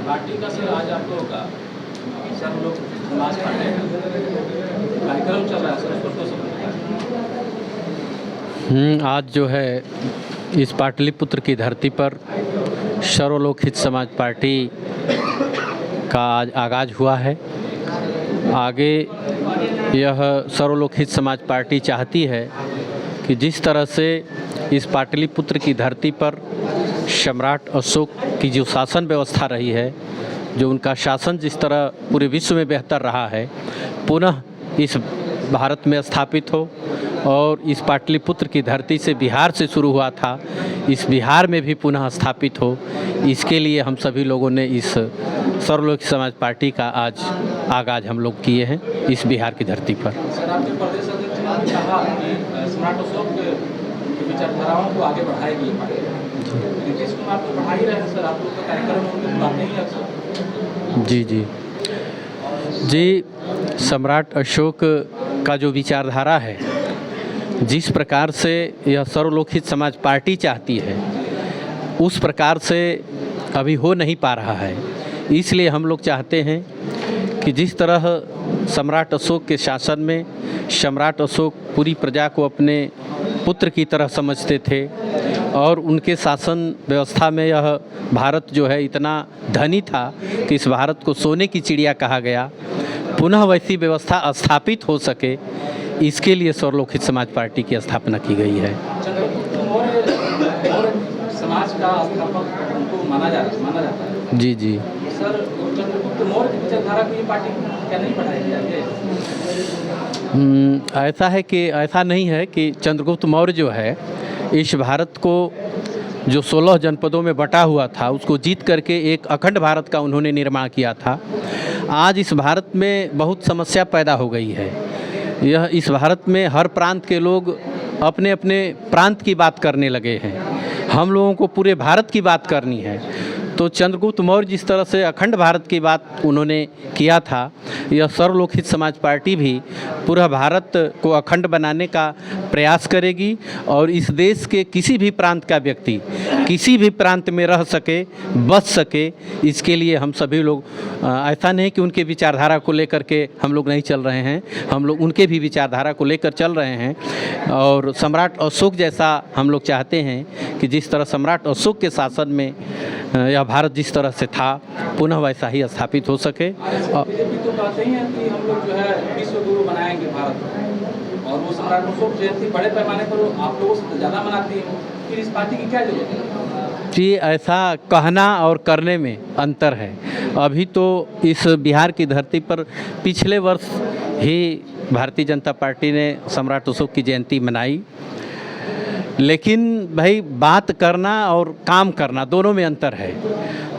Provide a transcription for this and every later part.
Party का sir आज आप लोगों का सब लोग समाज पार्टी कार्यक्रम चल रहा है सर, उसको तो समझ आज जो है इस पाटलिपुत्र की धरती पर सर्वलोक हित समाज पार्टी का आज आगाज़ हुआ है। आगे यह सर्वलोक हित समाज पार्टी चाहती है कि जिस तरह से इस पाटलिपुत्र की धरती पर सम्राट अशोक की जो शासन व्यवस्था रही है, जो उनका शासन जिस तरह पूरे विश्व में बेहतर रहा है, पुनः इस भारत में स्थापित हो और इस पाटलिपुत्र की धरती से बिहार से शुरू हुआ था, इस बिहार में भी पुनः स्थापित हो। इसके लिए हम सभी लोगों ने इस सर्वलोक समाज पार्टी का आज आगाज़ हम लोग किए हैं इस बिहार की धरती पर। सर आपके प्रदेश अध्यक्ष ने कहा कि सम्राट अशोक की विचारधाराओं को आगे बढ़ाएगी पार्टी। नीतीश कुमार तो बढ़ा ही रहे हैं सर, आप लोग तो कार्यक्रम में उनको बुलाते ही अक्सर। जी, सम्राट अशोक का जो विचारधारा है, जिस प्रकार से यह सर्वलोक हित समाज पार्टी चाहती है, उस प्रकार से अभी हो नहीं पा रहा है। इसलिए हम लोग चाहते हैं कि जिस तरह सम्राट अशोक के शासन में सम्राट अशोक पूरी प्रजा को अपने पुत्र की तरह समझते थे और उनके शासन व्यवस्था में यह भारत जो है इतना धनी था कि इस भारत को सोने की चिड़िया कहा गया, पुनः वैसी व्यवस्था स्थापित हो सके, इसके लिए सर्वलोक हित समाज पार्टी की स्थापना की गई है। समाज का स्थापक उनको माना जाता है। जी सर, चंद्रगुप्त मौर्य की विचारधारा को ये पार्टी क्या नहीं बढ़ाएगी आगे? ऐसा है कि ऐसा नहीं है कि चंद्रगुप्त मौर्य जो है इस भारत को जो 16 जनपदों में बटा हुआ था उसको जीत करके एक अखंड भारत का उन्होंने निर्माण किया था। आज इस भारत में बहुत समस्या पैदा हो गई है। यह इस भारत में हर प्रांत के लोग अपने अपने प्रांत की बात करने लगे हैं। हम लोगों को पूरे भारत की बात करनी है। तो चंद्रगुप्त मौर्य जिस तरह से अखंड भारत की बात उन्होंने किया था, यह सर्वलोक हित समाज पार्टी भी पूरा भारत को अखंड बनाने का प्रयास करेगी और इस देश के किसी भी प्रांत का व्यक्ति किसी भी प्रांत में रह सके, बच सके, इसके लिए हम सभी लोग ऐसा नहीं कि उनके विचारधारा को लेकर के हम लोग नहीं चल रहे हैं, हम लोग उनके भी विचारधारा को लेकर चल रहे हैं। और सम्राट अशोक जैसा हम लोग चाहते हैं कि जिस तरह सम्राट अशोक के शासन में यह भारत जिस तरह से था पुनः वैसा ही स्थापित हो सके। बीजेपी तो कहते ही हैं कि हम लोग जो है विश्व गुरु बनाएंगे भारत को, और वो सम्राट अशोक जयंती बड़े पैमाने पर आप लोगों से ज़्यादा मनाती है, फिर इस पार्टी की क्या जरूरत है? जी, ऐसा कहना और करने में अंतर है। अभी तो इस बिहार की धरती पर पिछले वर्ष ही भारतीय जनता पार्टी ने सम्राट अशोक की जयंती मनाई, लेकिन भाई बात करना और काम करना दोनों में अंतर है।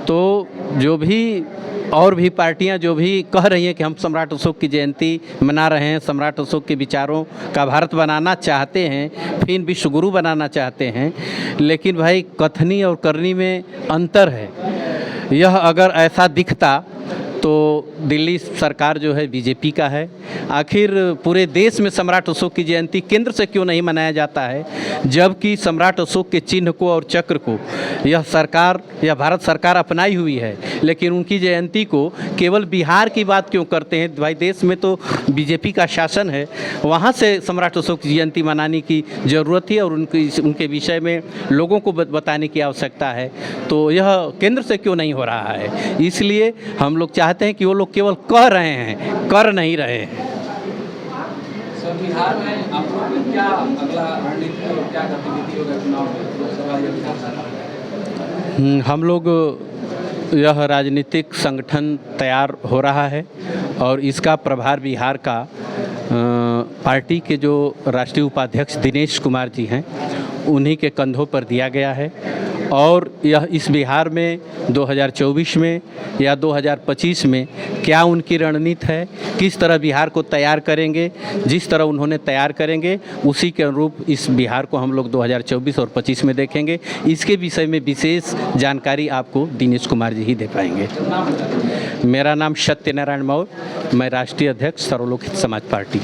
तो जो भी और भी पार्टियां जो भी कह रही हैं कि हम सम्राट अशोक की जयंती मना रहे हैं, सम्राट अशोक के विचारों का भारत बनाना चाहते हैं, फिर विश्व गुरु बनाना चाहते हैं, लेकिन भाई कथनी और करनी में अंतर है। यह अगर ऐसा दिखता तो दिल्ली सरकार जो है बीजेपी का है। आखिर पूरे देश में सम्राट अशोक की जयंती केंद्र से क्यों नहीं मनाया जाता है, जबकि सम्राट अशोक के चिन्ह को और चक्र को यह सरकार या भारत सरकार अपनाई हुई है, लेकिन उनकी जयंती को केवल बिहार की बात क्यों करते हैं? भाई देश में तो बीजेपी का शासन है, वहाँ से सम्राट अशोक की जयंती मनाने की ज़रूरत है और उनके विषय में लोगों को बताने की आवश्यकता है। तो यह केंद्र से क्यों नहीं हो रहा है? इसलिए हम लोग चाहते हैं कि वो लोग केवल कह रहे हैं, कर नहीं रहे हैं। सर, बिहार में आप लोग की क्या अगला रणनीति और क्या गतिविधि होगा चुनाव में, लोकसभा या विधानसभा? हम लोग यह राजनीतिक संगठन तैयार हो रहा है और इसका प्रभार बिहार का पार्टी के जो राष्ट्रीय उपाध्यक्ष दिनेश कुमार जी हैं उन्हीं के कंधों पर दिया गया है। और यह इस बिहार में 2024 में या 2025 में क्या उनकी रणनीति है, किस तरह बिहार को तैयार करेंगे, जिस तरह उन्होंने तैयार करेंगे उसी के अनुरूप इस बिहार को हम लोग 2024 और 25 में देखेंगे। इसके विषय में विशेष जानकारी आपको दिनेश कुमार जी ही दे पाएंगे। मेरा नाम सत्यनारायण मौर्य, मैं राष्ट्रीय अध्यक्ष सर्वलोक हित समाज पार्टी।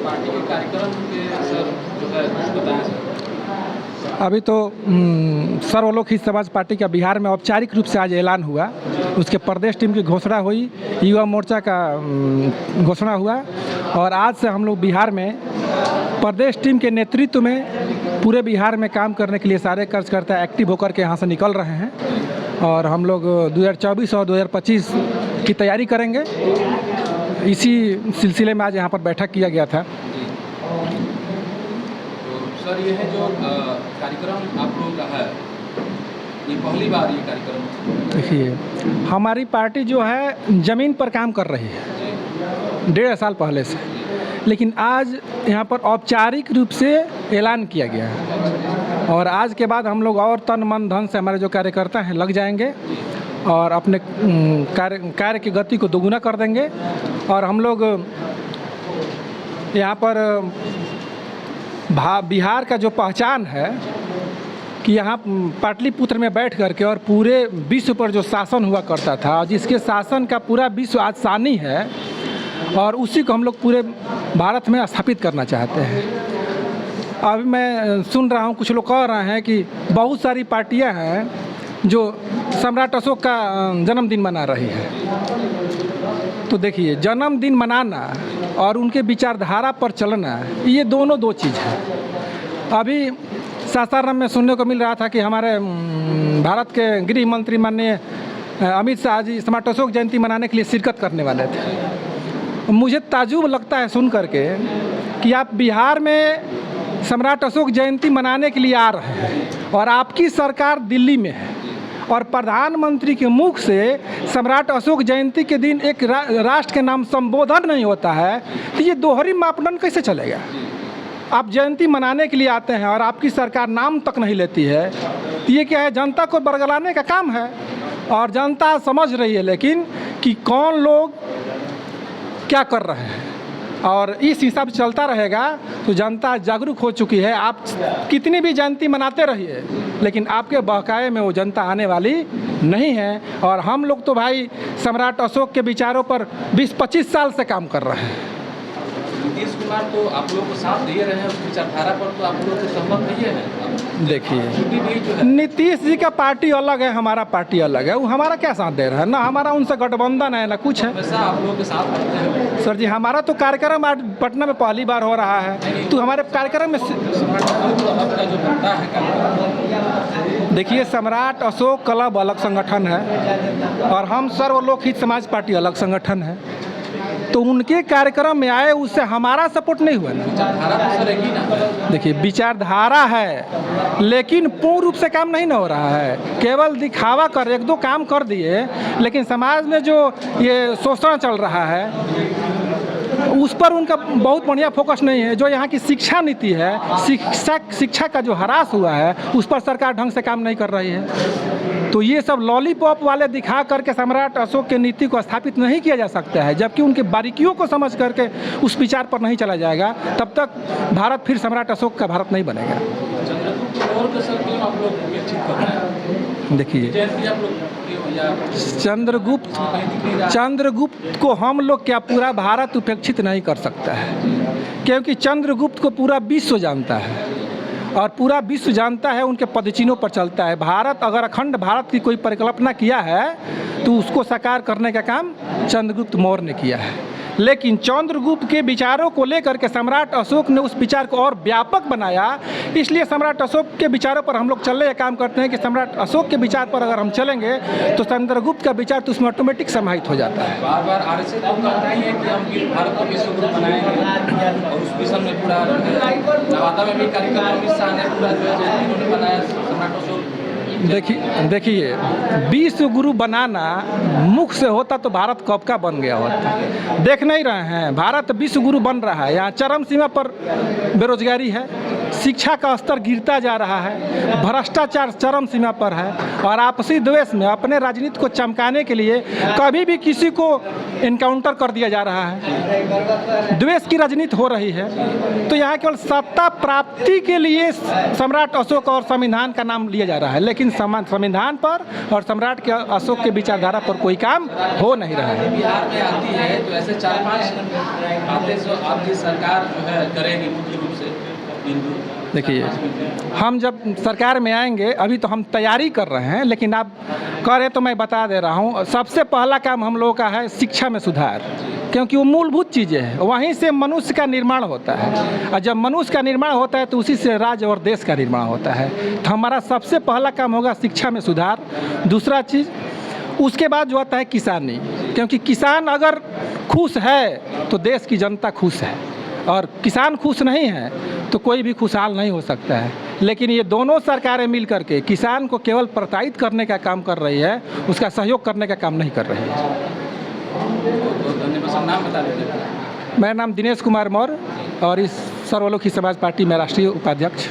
पार्टी के कार्यक्रम के सर जो है बताएं सर। अभी तो सर्वलोक हित समाज पार्टी का बिहार में औपचारिक रूप से आज ऐलान हुआ। उसके प्रदेश टीम की घोषणा हुई, युवा मोर्चा का घोषणा हुआ और आज से हम लोग बिहार में प्रदेश टीम के नेतृत्व में पूरे बिहार में काम करने के लिए सारे कार्यकर्ता एक्टिव होकर के यहाँ से निकल रहे हैं और हम लोग 2024 और 2025 की तैयारी करेंगे। इसी सिलसिले में आज यहाँ पर बैठक किया गया था। सर, ये है जो कार्यक्रम आप लोगों का है, ये पहली बार ये कार्यक्रम? देखिए, हमारी पार्टी जो है ज़मीन पर काम कर रही है 1.5 साल पहले से, लेकिन आज यहाँ पर औपचारिक रूप से ऐलान किया गया है और आज के बाद हम लोग और तन मन धन से हमारे जो कार्यकर्ता हैं लग जाएंगे और अपने कार्य की गति को दोगुना कर देंगे। और हम लोग यहाँ पर बिहार का जो पहचान है कि यहाँ पाटलिपुत्र में बैठ करके और पूरे विश्व पर जो शासन हुआ करता था, जिसके शासन का पूरा विश्व आज सानी है और उसी को हम लोग पूरे भारत में स्थापित करना चाहते हैं। अभी मैं सुन रहा हूँ कुछ लोग कह रहे हैं कि बहुत सारी पार्टियाँ हैं जो सम्राट अशोक का जन्मदिन मना रही है। तो देखिए, जन्मदिन मनाना और उनके विचारधारा पर चलना, ये दोनों दो चीज़ है। अभी सासाराम में सुनने को मिल रहा था कि हमारे भारत के गृह मंत्री माननीय अमित शाह जी सम्राट अशोक जयंती मनाने के लिए शिरकत करने वाले थे। मुझे ताज्जुब लगता है सुन करके कि आप बिहार में सम्राट अशोक जयंती मनाने के लिए आ रहे हैं और आपकी सरकार दिल्ली में है और प्रधानमंत्री के मुख से सम्राट अशोक जयंती के दिन एक राष्ट्र के नाम संबोधन नहीं होता है, तो ये दोहरी मापदंड कैसे चलेगा? आप जयंती मनाने के लिए आते हैं और आपकी सरकार नाम तक नहीं लेती है, तो ये क्या है? जनता को बरगलाने का काम है और जनता समझ रही है लेकिन कि कौन लोग क्या कर रहे हैं और इस हिसाब से चलता रहेगा तो जनता जागरूक हो चुकी है। आप कितनी भी जयंती मनाते रहिए लेकिन आपके बहकावे में वो जनता आने वाली नहीं है। और हम लोग तो भाई सम्राट अशोक के विचारों पर 20-25 साल से काम कर रहे हैं। नीतीश कुमार तो आप लोगों को साथ दे रहे हैं, उस विचारधारा पर तो आप लोगों को सहमत नहीं है। देखिए, नीतीश जी का पार्टी अलग है, हमारा पार्टी अलग है। वो हमारा क्या साथ दे रहा है? ना हमारा उनसे गठबंधन है ना कुछ है। वैसा आप लोगों के साथ रहते हैं सर जी। हमारा तो कार्यक्रम आज पटना में पहली बार हो रहा है, तो हमारे कार्यक्रम में देखिए, सम्राट अशोक क्लब अलग संगठन है और हम सर्वलोक हित समाज पार्टी अलग संगठन है। तो उनके कार्यक्रम में आए, उससे हमारा सपोर्ट नहीं हुआ ना। देखिए, विचारधारा है लेकिन पूर्ण रूप से काम नहीं ना हो रहा है। केवल दिखावा कर 1-2 काम कर दिए, लेकिन समाज में जो ये शोषण चल रहा है उस पर उनका बहुत बढ़िया फोकस नहीं है। जो यहाँ की शिक्षा नीति है, शिक्षा का जो ह्रास हुआ है, उस पर सरकार ढंग से काम नहीं कर रही है। तो ये सब लॉलीपॉप वाले दिखा करके सम्राट अशोक के नीति को स्थापित नहीं किया जा सकता है। जबकि उनके बारीकियों को समझ करके उस विचार पर नहीं चला जाएगा, तब तक भारत फिर सम्राट अशोक का भारत नहीं बनेगा। देखिए, चंद्रगुप्त को हम लोग क्या पूरा भारत उपेक्षित नहीं कर सकता है, क्योंकि चंद्रगुप्त को पूरा विश्व जानता है और पूरा विश्व जानता है, उनके पदचिन्हों पर चलता है। भारत अगर अखंड भारत की कोई परिकल्पना किया है तो उसको साकार करने का काम चंद्रगुप्त मौर्य ने किया है। लेकिन चंद्रगुप्त के विचारों को लेकर के सम्राट अशोक ने उस विचार को और व्यापक बनाया। इसलिए सम्राट अशोक के विचारों पर हम लोग चलने का काम करते हैं कि सम्राट अशोक के विचार पर अगर हम चलेंगे तो चंद्रगुप्त का विचार तो उसमें ऑटोमेटिक समाहित हो जाता है। बार-बार आरएसएस तो कहता ही है कि हम भारत को विश्व गुरु बनाएंगे और उस विषय में पूरा नवादा में भी कार्यक्रम अमित शाह ने पूरा जो है उन्होंने बनाया सम्राट अशोक। देखिए, विश्व गुरु बनाना मुख से होता तो भारत कब का बन गया होता। देख नहीं रहे हैं, भारत विश्व गुरु बन रहा है। यहाँ चरम सीमा पर बेरोजगारी है, शिक्षा का स्तर गिरता जा रहा है, भ्रष्टाचार चरम सीमा पर है और आपसी द्वेष में अपने राजनीति को चमकाने के लिए कभी भी किसी को इनकाउंटर कर दिया जा रहा है। द्वेष की राजनीति हो रही है। तो यहाँ केवल सत्ता प्राप्ति के लिए सम्राट अशोक और संविधान का नाम लिया जा रहा है, लेकिन संविधान पर और सम्राट के अशोक के विचारधारा पर कोई काम हो नहीं रहा है। बिहार में आती है तो ऐसे 4-5 बातें जो आपकी सरकार जो है करेगी मुख्य रूप से हिंदू देखिए, हम जब सरकार में आएंगे, अभी तो हम तैयारी कर रहे हैं, लेकिन आप कह रहे तो मैं बता दे रहा हूँ, सबसे पहला काम हम लोगों का है शिक्षा में सुधार, क्योंकि वो मूलभूत चीज़ें हैं, वहीं से मनुष्य का निर्माण होता है, और जब मनुष्य का निर्माण होता है तो उसी से राज्य और देश का निर्माण होता है। तो हमारा सबसे पहला काम होगा शिक्षा में सुधार। दूसरा चीज़, उसके बाद जो आता है किसानी, क्योंकि किसान अगर खुश है तो देश की जनता खुश है, और किसान खुश नहीं है तो कोई भी खुशहाल नहीं हो सकता है। लेकिन ये दोनों सरकारें मिल करके किसान को केवल प्रोत्साहित करने का काम कर रही है, उसका सहयोग करने का काम नहीं कर रही है। धन्यवाद। नाम बता दीजिए। मेरा नाम दिनेश कुमार मौर्य और इस सर्वलोकी समाज पार्टी में राष्ट्रीय उपाध्यक्ष।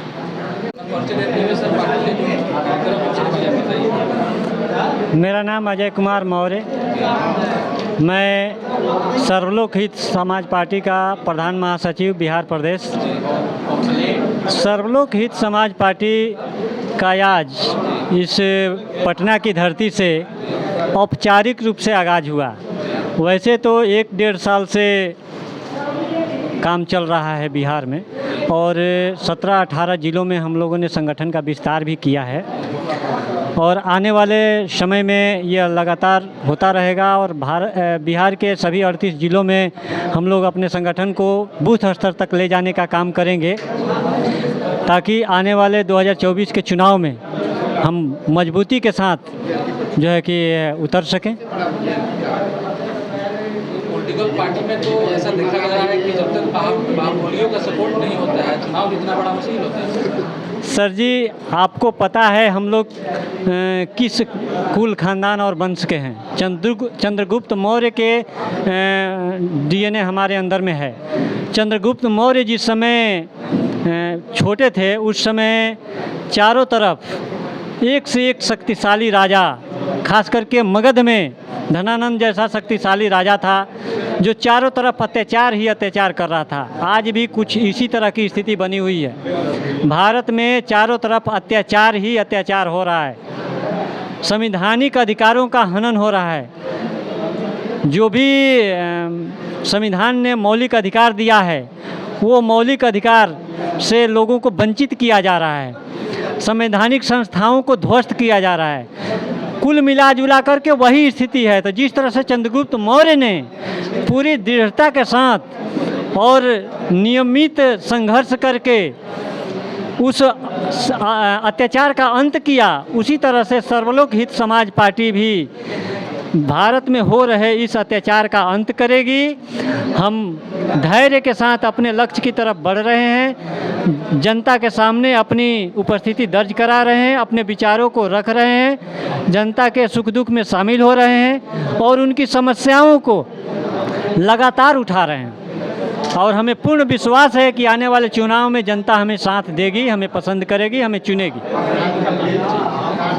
मेरा नाम अजय कुमार मौर्य, मैं सर्वलोक हित समाज पार्टी का प्रधान महासचिव बिहार प्रदेश। सर्वलोक हित समाज पार्टी का आज इस पटना की धरती से औपचारिक रूप से आगाज़ हुआ। वैसे तो 1-1.5 साल से काम चल रहा है बिहार में, और 17-18 ज़िलों में हम लोगों ने संगठन का विस्तार भी किया है, और आने वाले समय में यह लगातार होता रहेगा। और बिहार के सभी 38 ज़िलों में हम लोग अपने संगठन को बूथ स्तर तक ले जाने का काम करेंगे, ताकि आने वाले 2024 के चुनाव में हम मजबूती के साथ जो है कि उतर सकें। पॉलिटिकल पार्टी में तो ऐसा देखा जा रहा है कि जब तक बाहुबलियों का सपोर्ट नहीं होता है, चुनाव जीतना बड़ा मुश्किल होता है। सर जी, आपको पता है हम लोग किस कुल खानदान और वंश के हैं। चंद्रगुप्त मौर्य के डीएनए हमारे अंदर में है। चंद्रगुप्त मौर्य जिस समय छोटे थे, उस समय चारों तरफ एक से एक शक्तिशाली राजा, खास करके मगध में धनानंद जैसा शक्तिशाली राजा था, जो चारों तरफ अत्याचार ही अत्याचार कर रहा था। आज भी कुछ इसी तरह की स्थिति बनी हुई है। भारत में चारों तरफ अत्याचार ही अत्याचार हो रहा है, संवैधानिक अधिकारों का हनन हो रहा है। जो भी संविधान ने मौलिक अधिकार दिया है, वो मौलिक अधिकार से लोगों को वंचित किया जा रहा है। संवैधानिक संस्थाओं को ध्वस्त किया जा रहा है। कुल मिला जुला करके वही स्थिति है। तो जिस तरह से चंद्रगुप्त मौर्य ने पूरी दृढ़ता के साथ और नियमित संघर्ष करके उस अत्याचार का अंत किया, उसी तरह से सर्वलोक हित समाज पार्टी भी भारत में हो रहे इस अत्याचार का अंत करेगी। हम धैर्य के साथ अपने लक्ष्य की तरफ बढ़ रहे हैं, जनता के सामने अपनी उपस्थिति दर्ज करा रहे हैं, अपने विचारों को रख रहे हैं, जनता के सुख दुख में शामिल हो रहे हैं और उनकी समस्याओं को लगातार उठा रहे हैं। और हमें पूर्ण विश्वास है कि आने वाले चुनाव में जनता हमें साथ देगी, हमें पसंद करेगी, हमें चुनेगी।